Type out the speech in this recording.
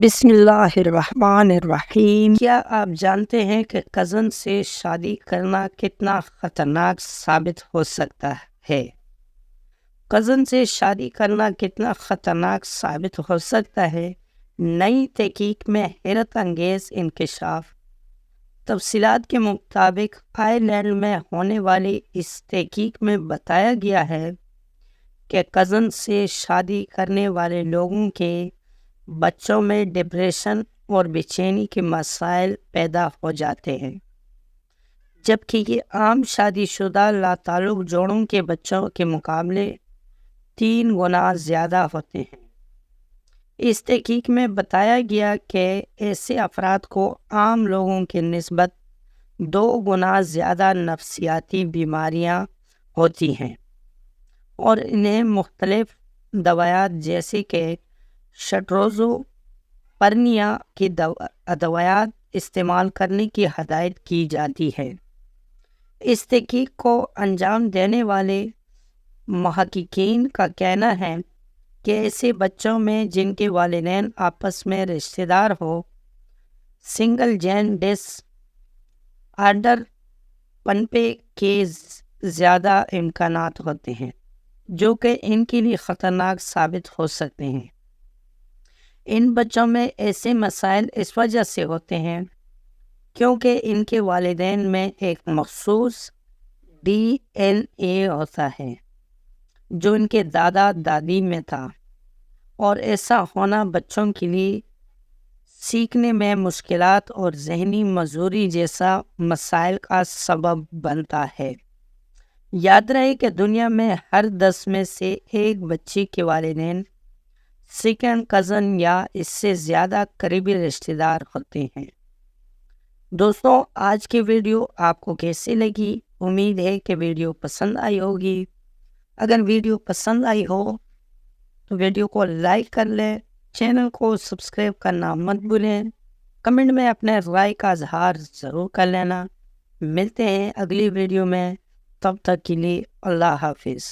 بسم اللہ الرحمن الرحیم۔ کیا آپ جانتے ہیں کہ کزن سے شادی کرنا کتنا خطرناک ثابت ہو سکتا ہے؟ کزن سے شادی کرنا کتنا خطرناک ثابت ہو سکتا ہے؟ نئی تحقیق میں حیرت انگیز انکشاف۔ تفصیلات کے مطابق آئرلینڈ میں ہونے والی اس تحقیق میں بتایا گیا ہے کہ کزن سے شادی کرنے والے لوگوں کے بچوں میں ڈپریشن اور بے چینی کے مسائل پیدا ہو جاتے ہیں، جبکہ یہ عام شادی شدہ لاتعلق جوڑوں کے بچوں کے مقابلے 3 گنا زیادہ ہوتے ہیں۔ اس تحقیق میں بتایا گیا کہ ایسے افراد کو عام لوگوں کی نسبت 2 گنا زیادہ نفسیاتی بیماریاں ہوتی ہیں اور انہیں مختلف دوائات جیسے کہ شٹروزوپرنیا کی ادویات استعمال کرنے کی ہدایت کی جاتی ہے۔ اس تحقیق کو انجام دینے والے محققین کا کہنا ہے کہ ایسے بچوں میں جن کے والدین آپس میں رشتہ دار ہو، سنگل جین ڈس آرڈر پنپے کے زیادہ امکانات ہوتے ہیں، جو کہ ان کے لیے خطرناک ثابت ہو سکتے ہیں۔ ان بچوں میں ایسے مسائل اس وجہ سے ہوتے ہیں کیونکہ ان کے والدین میں ایک مخصوص ڈی این اے ہوتا ہے جو ان کے دادا دادی میں تھا، اور ایسا ہونا بچوں کے لیے سیکھنے میں مشکلات اور ذہنی معذوری جیسا مسائل کا سبب بنتا ہے۔ یاد رہے کہ دنیا میں ہر 10 میں سے 1 بچے کے والدین سیکنڈ کزن یا اس سے زیادہ قریبی رشتہ دار ہوتے ہیں۔ دوستوں، آج کی ویڈیو آپ کو کیسی لگی؟ امید ہے کہ ویڈیو پسند آئی ہوگی۔ اگر ویڈیو پسند آئی ہو تو ویڈیو کو لائک کر لیں، چینل کو سبسکرائب کرنا مت بھولیں، کمنٹ میں اپنے رائے کا اظہار ضرور کر لینا۔ ملتے ہیں اگلی ویڈیو میں، تب تک کے لیے اللہ حافظ۔